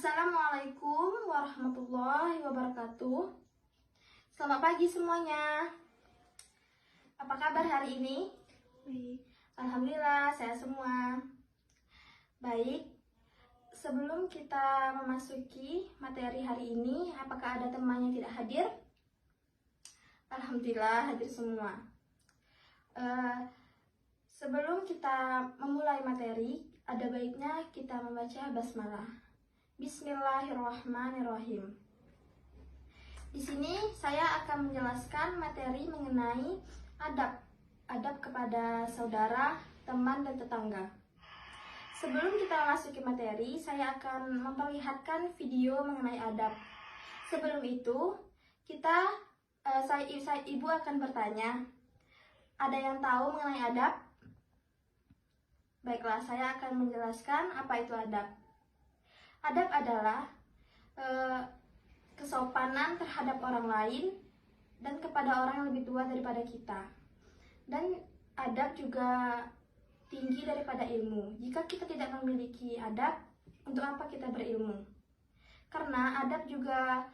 Assalamualaikum warahmatullahi wabarakatuh. Selamat pagi semuanya. Apa kabar hari ini? Baik. Alhamdulillah sehat semua. Baik, sebelum kita memasuki materi hari ini, apakah ada teman yang tidak hadir? Alhamdulillah hadir semua. Sebelum kita memulai materi, ada baiknya kita membaca basmalah. Bismillahirrahmanirrahim. Di sini saya akan menjelaskan materi mengenai adab kepada saudara, teman, dan tetangga. Sebelum kita memasuki materi, saya akan memperlihatkan video mengenai adab. Sebelum itu, ibu akan bertanya, ada yang tahu mengenai adab? Baiklah, saya akan menjelaskan apa itu adab. Adab adalah kesopanan terhadap orang lain dan kepada orang yang lebih tua daripada kita. Dan adab juga tinggi daripada ilmu. Jika kita tidak memiliki adab, untuk apa kita berilmu? Karena adab juga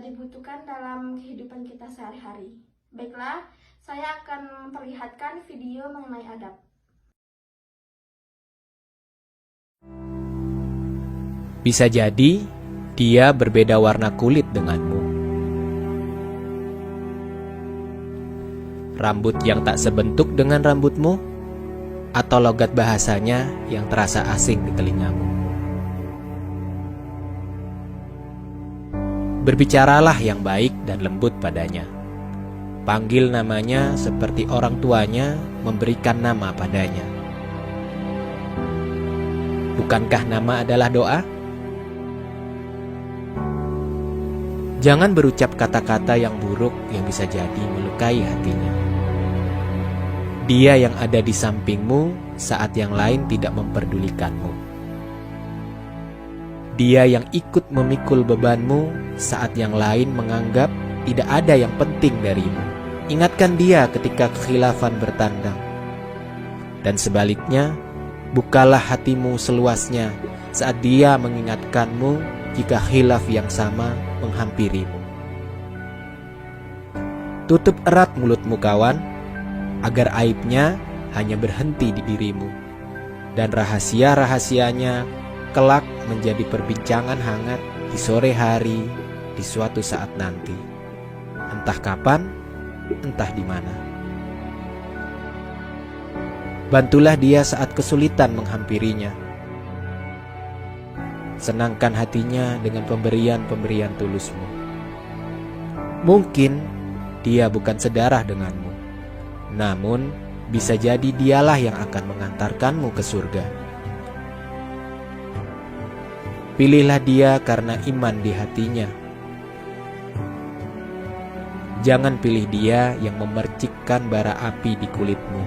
dibutuhkan dalam kehidupan kita sehari-hari. Baiklah, saya akan memperlihatkan video mengenai adab. Bisa jadi dia berbeda warna kulit denganmu. Rambut yang tak sebentuk dengan rambutmu, atau logat bahasanya yang terasa asing di telingamu. Berbicaralah yang baik dan lembut padanya. Panggil namanya seperti orang tuanya memberikan nama padanya. Bukankah nama adalah doa? Jangan berucap kata-kata yang buruk yang bisa jadi melukai hatinya. Dia yang ada di sampingmu saat yang lain tidak memperdulikanmu. Dia yang ikut memikul bebanmu saat yang lain menganggap tidak ada yang penting darimu. Ingatkan dia ketika kekhilafan bertandang. Dan sebaliknya, bukalah hatimu seluasnya saat dia mengingatkanmu jika khilaf yang sama menghampirimu. Tutup erat mulutmu kawan, agar aibnya hanya berhenti di dirimu, dan rahasia-rahasianya kelak menjadi perbincangan hangat di sore hari di suatu saat nanti. Entah kapan, entah di mana. Bantulah dia saat kesulitan menghampirinya. Senangkan hatinya dengan pemberian-pemberian tulusmu. Mungkin dia bukan sedarah denganmu, namun bisa jadi dialah yang akan mengantarkanmu ke surga. Pilihlah dia karena iman di hatinya. Jangan pilih dia yang memercikkan bara api di kulitmu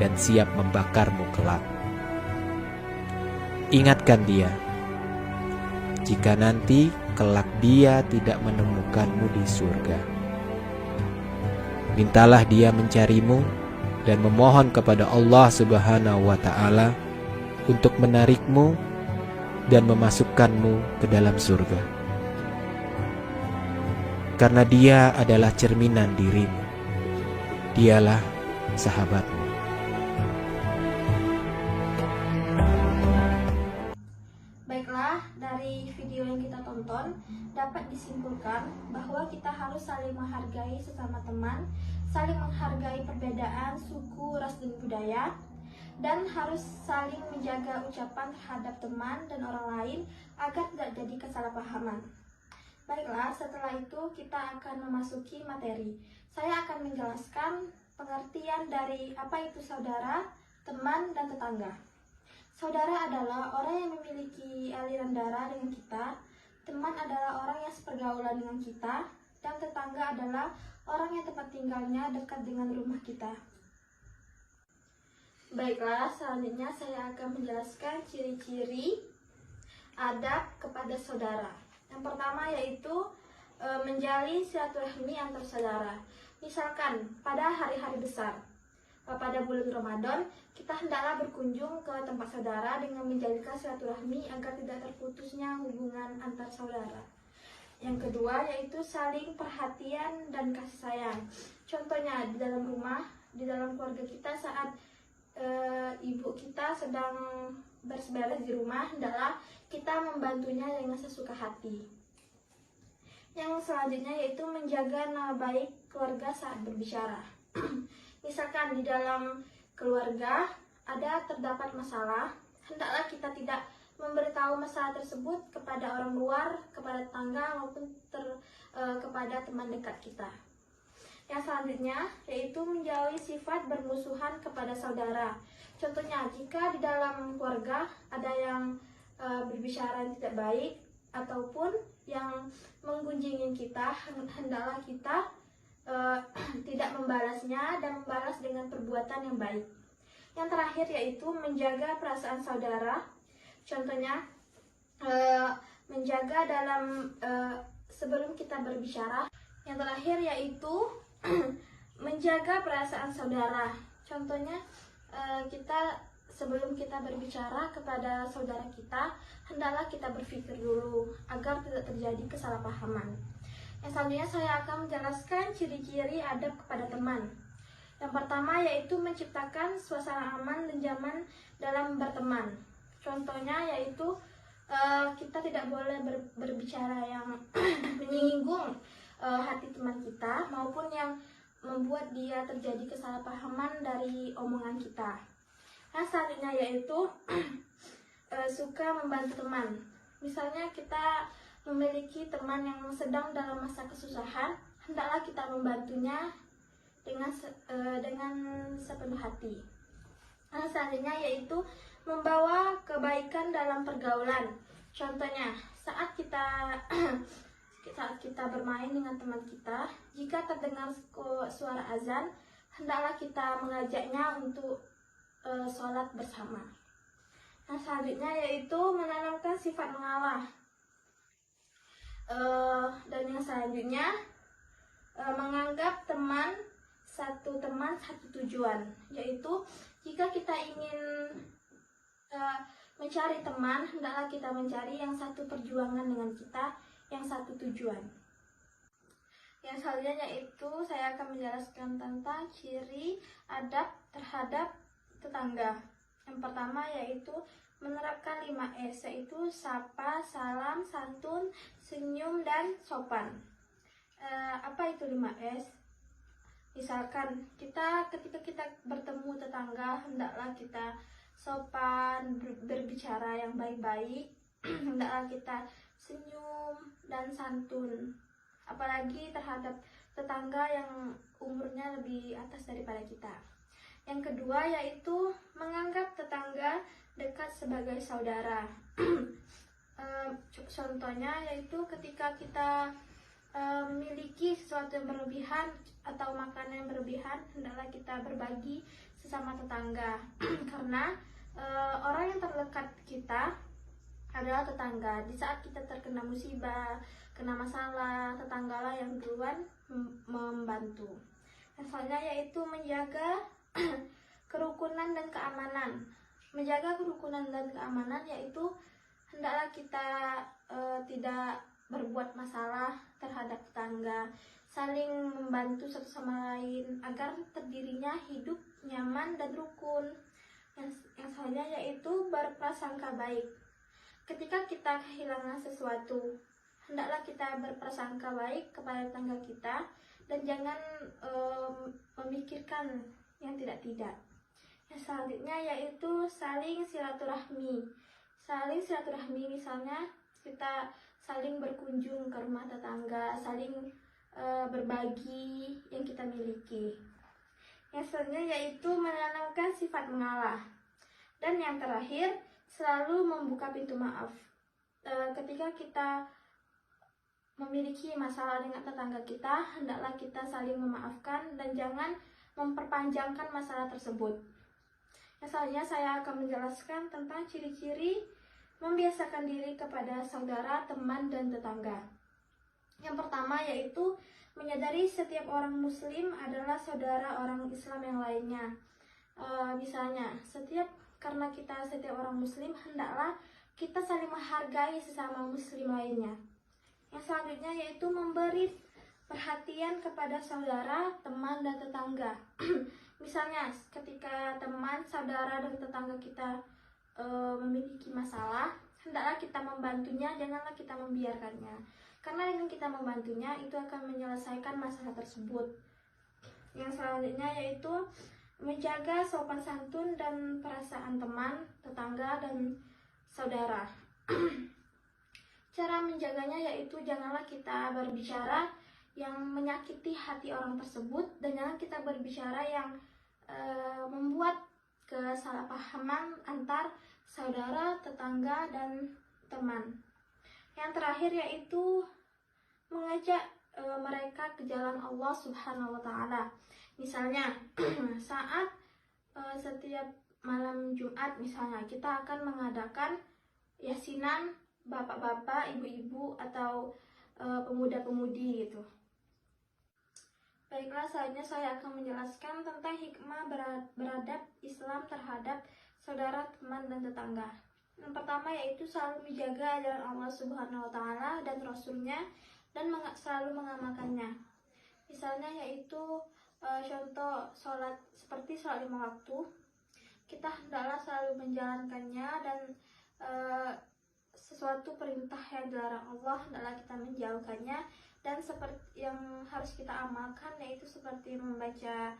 dan siap membakarmu kelak. Ingatkan dia, jika nanti kelak dia tidak menemukanmu di surga. Mintalah dia mencarimu dan memohon kepada Allah Subhanahu wa Ta'ala untuk menarikmu dan memasukkanmu ke dalam surga. Karena dia adalah cerminan dirimu. Dialah sahabatmu. Dari video yang kita tonton dapat disimpulkan bahwa kita harus saling menghargai sesama teman, saling menghargai perbedaan suku, ras, dan budaya, dan harus saling menjaga ucapan terhadap teman dan orang lain agar tidak jadi kesalahpahaman. Baiklah, setelah itu kita akan memasuki materi. Saya akan menjelaskan pengertian dari apa itu saudara, teman, dan tetangga. Saudara adalah orang yang memiliki aliran darah dengan kita, teman adalah orang yang sepergaulan dengan kita, dan tetangga adalah orang yang tempat tinggalnya dekat dengan rumah kita. Baiklah, selanjutnya saya akan menjelaskan ciri-ciri adab kepada saudara. Yang pertama yaitu menjalin silaturahmi antar saudara. Misalkan pada hari-hari besar, pada bulan Ramadan, kita hendaklah berkunjung ke tempat saudara dengan menjaga silaturahmi agar tidak terputusnya hubungan antar saudara. Yang kedua yaitu saling perhatian dan kasih sayang. Contohnya di dalam rumah, di dalam keluarga kita saat ibu kita sedang bersih-bersih di rumah, hendaklah kita membantunya dengan sesuka hati. Yang selanjutnya yaitu menjaga nama baik keluarga saat berbicara. Misalkan di dalam keluarga terdapat masalah, hendaklah kita tidak memberitahu masalah tersebut kepada orang luar, kepada tetangga maupun kepada teman dekat kita. Yang selanjutnya yaitu menjauhi sifat bermusuhan kepada saudara. Contohnya, jika di dalam keluarga ada yang berbicara yang tidak baik ataupun yang menggunjingin kita, hendaklah kita tidak membalasnya dan membalas dengan perbuatan yang baik. Yang terakhir yaitu menjaga perasaan saudara. Contohnya menjaga dalam sebelum kita berbicara. Yang terakhir yaitu menjaga perasaan saudara. Contohnya kita sebelum kita berbicara kepada saudara kita, hendaklah kita berpikir dulu agar tidak terjadi kesalahpahaman. Yang selanjutnya saya akan menjelaskan ciri-ciri adab kepada teman. Yang pertama yaitu menciptakan suasana aman dan nyaman dalam berteman. Contohnya yaitu kita tidak boleh berbicara yang menyinggung hati teman kita maupun yang membuat dia terjadi kesalahpahaman dari omongan kita. Yang selanjutnya yaitu suka membantu teman. Misalnya kita memiliki teman yang sedang dalam masa kesusahan, hendaklah kita membantunya dengan sepenuh hati. Yang selanjutnya yaitu membawa kebaikan dalam pergaulan. Contohnya, saat kita bermain dengan teman kita, jika terdengar suara azan, hendaklah kita mengajaknya untuk sholat bersama. Yang selanjutnya yaitu menanamkan sifat mengalah. Dan yang selanjutnya menganggap satu teman satu tujuan, yaitu jika kita ingin mencari teman, hendaklah kita mencari yang satu perjuangan dengan kita, yang satu tujuan. Yang selanjutnya yaitu saya akan menjelaskan tentang ciri adab terhadap tetangga. Yang pertama yaitu menerapkan 5S, yaitu sapa, salam, santun, senyum, dan sopan. Apa itu 5S? Misalkan ketika kita bertemu tetangga, hendaklah kita sopan, berbicara yang baik-baik, hendaklah kita senyum dan santun. Apalagi terhadap tetangga yang umurnya lebih atas daripada kita. Yang kedua yaitu menganggap tetangga dekat sebagai saudara. Contohnya yaitu ketika kita memiliki sesuatu yang berlebihan atau makanan yang berlebihan, hendaklah kita berbagi sesama tetangga. Karena orang yang terdekat kita adalah tetangga. Di saat kita terkena musibah, kena masalah, tetanggalah yang duluan membantu. Yang selanjutnya yaitu menjaga kerukunan dan keamanan. Menjaga kerukunan dan keamanan yaitu hendaklah kita tidak berbuat masalah terhadap tetangga, saling membantu satu sama lain agar terdirinya hidup nyaman dan rukun. Yang selanjutnya yaitu berprasangka baik. Ketika kita kehilangan sesuatu, hendaklah kita berprasangka baik kepada tetangga kita dan jangan memikirkan yang tidak-tidak. Yang selanjutnya yaitu saling silaturahmi. Saling silaturahmi misalnya kita saling berkunjung ke rumah tetangga, saling berbagi yang kita miliki. Yang selanjutnya yaitu menanamkan sifat mengalah. Dan yang terakhir, selalu membuka pintu maaf. Ketika kita memiliki masalah dengan tetangga kita, hendaklah kita saling memaafkan dan jangan memperpanjangkan masalah tersebut. Yang selanjutnya saya akan menjelaskan tentang ciri-ciri membiasakan diri kepada saudara, teman, dan tetangga. Yang pertama yaitu menyadari setiap orang muslim adalah saudara orang Islam yang lainnya. Misalnya, karena kita setiap orang muslim, hendaklah kita saling menghargai sesama muslim lainnya. Yang selanjutnya yaitu memberi perhatian kepada saudara, teman, dan tetangga. Misalnya, ketika teman, saudara, dan tetangga kita memiliki masalah, hendaklah kita membantunya, janganlah kita membiarkannya. Karena dengan kita membantunya, itu akan menyelesaikan masalah tersebut. Yang selanjutnya yaitu menjaga sopan santun dan perasaan teman, tetangga, dan saudara. Cara menjaganya yaitu janganlah kita berbicara yang menyakiti hati orang tersebut, dan jangan kita berbicara yang membuat kesalahpahaman antar saudara, tetangga, dan teman. Yang terakhir yaitu mengajak mereka ke jalan Allah Subhanahu wa Ta'ala. Misalnya, saat setiap malam Jumat misalnya, kita akan mengadakan yasinan bapak-bapak, ibu-ibu, atau pemuda-pemudi gitu. Baiklah, selanjutnya saya akan menjelaskan tentang hikmah beradab Islam terhadap saudara, teman, dan tetangga. Yang pertama yaitu selalu menjaga ajaran Allah Subhanahu wa Ta'ala dan Rasulnya, dan selalu mengamalkannya. Misalnya yaitu contoh sholat, seperti sholat 5 waktu, kita hendaklah selalu menjalankannya, dan sesuatu perintah yang dilarang Allah hendaklah kita menjauhkannya. Dan seperti yang harus kita amalkan yaitu seperti membaca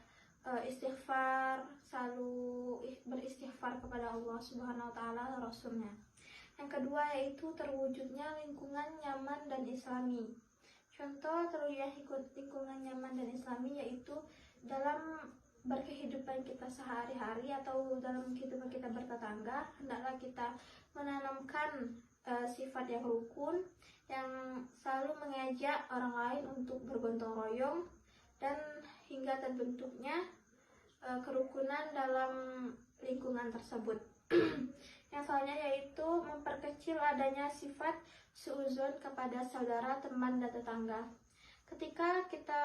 istighfar, selalu beristighfar kepada Allah Subhanahu wa Ta'ala dan Rasulnya. Yang kedua yaitu terwujudnya lingkungan nyaman dan islami. Contoh terwujudnya lingkungan nyaman dan islami yaitu dalam berkehidupan kita sehari-hari atau dalam kehidupan kita bertetangga, hendaklah kita menanamkan sifat yang rukun, yang selalu mengajak orang lain untuk bergotong royong, dan hingga terbentuknya kerukunan dalam lingkungan tersebut. Yang selanjutnya yaitu memperkecil adanya sifat suudzon kepada saudara, teman, dan tetangga. Ketika kita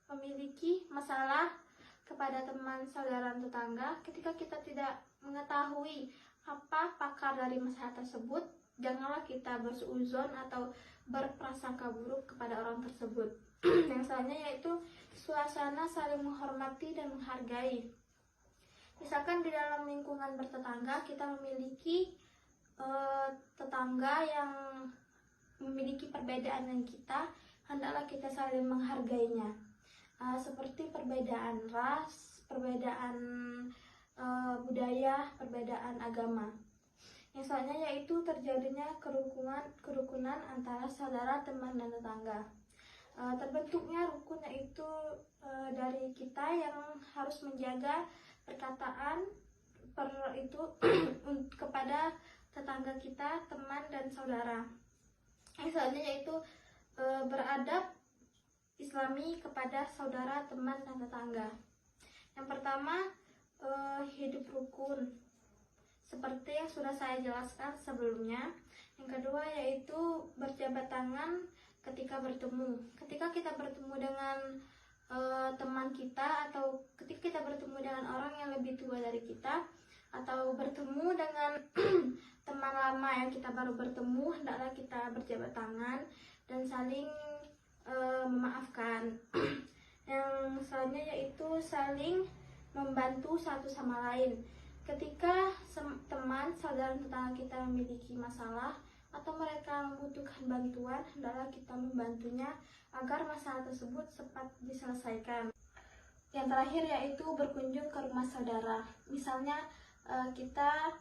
memiliki masalah kepada teman, saudara, dan tetangga, ketika kita tidak mengetahui apa pakar dari masalah tersebut, janganlah kita bersuudzon atau berprasangka buruk kepada orang tersebut. Yang selanjutnya yaitu suasana saling menghormati dan menghargai. Misalkan di dalam lingkungan bertetangga kita memiliki tetangga yang memiliki perbedaan dengan kita, hendaklah kita saling menghargainya. Seperti perbedaan ras, perbedaan budaya, perbedaan agama. Yang selanjutnya yaitu terjadinya kerukunan antara saudara, teman, dan tetangga. Terbentuknya rukun yaitu dari kita yang harus menjaga perkataan kepada tetangga kita, teman, dan saudara. Yang selanjutnya yaitu beradab Islami kepada saudara, teman, dan tetangga. Yang pertama, hidup rukun seperti yang sudah saya jelaskan sebelumnya. Yang kedua yaitu berjabat tangan ketika bertemu. Ketika kita bertemu dengan teman kita, atau ketika kita bertemu dengan orang yang lebih tua dari kita, atau bertemu dengan teman lama yang kita baru bertemu, hendaklah kita berjabat tangan dan saling memaafkan. Yang selanjutnya yaitu saling membantu satu sama lain. Ketika teman, saudara, dan tetangga kita memiliki masalah atau mereka membutuhkan bantuan, hendaklah kita membantunya agar masalah tersebut cepat diselesaikan. Yang terakhir yaitu berkunjung ke rumah saudara. Misalnya kita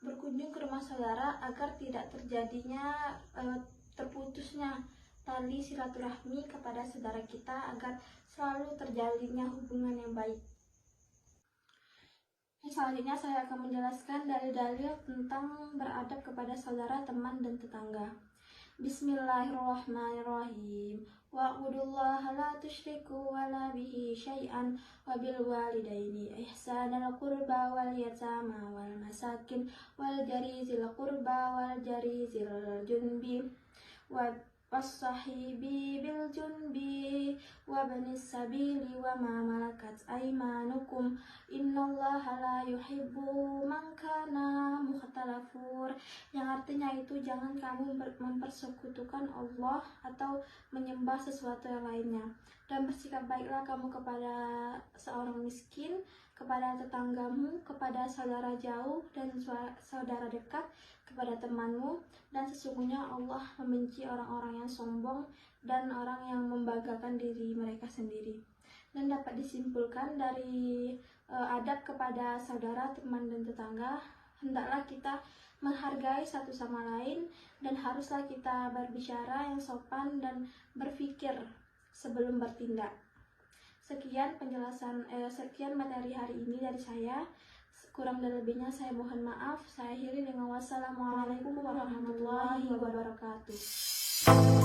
berkunjung ke rumah saudara agar tidak terjadinya terputusnya tali silaturahmi kepada saudara kita, agar selalu terjalinnya hubungan yang baik. Selanjutnya saya akan menjelaskan dalil-dalil tentang beradab kepada saudara, teman, dan tetangga. Bismillahirrahmanirrahim. Wa'budullaha la tusyriku wa la bihi syai'an wa bil walidaini ihsanal qurba wal yatama wal masakin wal jarizil qurba wal jarizil junbi wa wassahibi bil junbi wa banis sabili wa ma malakat aymanukum innallaha la yuhibbu man kana mukhtalafur, yang artinya itu jangan kamu mempersekutukan Allah atau menyembah sesuatu yang lainnya, dan bersikap baiklah kamu kepada seorang miskin, kepada tetanggamu, kepada saudara jauh dan saudara dekat, kepada temanmu, dan sesungguhnya Allah membenci orang-orang yang sombong dan orang yang membanggakan diri mereka sendiri. Dan dapat disimpulkan dari adab kepada saudara, teman, dan tetangga, hendaklah kita menghargai satu sama lain dan haruslah kita berbicara yang sopan dan berpikir sebelum bertindak. Sekian materi hari ini dari saya. Kurang dan lebihnya saya mohon maaf. Saya akhiri dengan wassalamualaikum warahmatullahi wabarakatuh.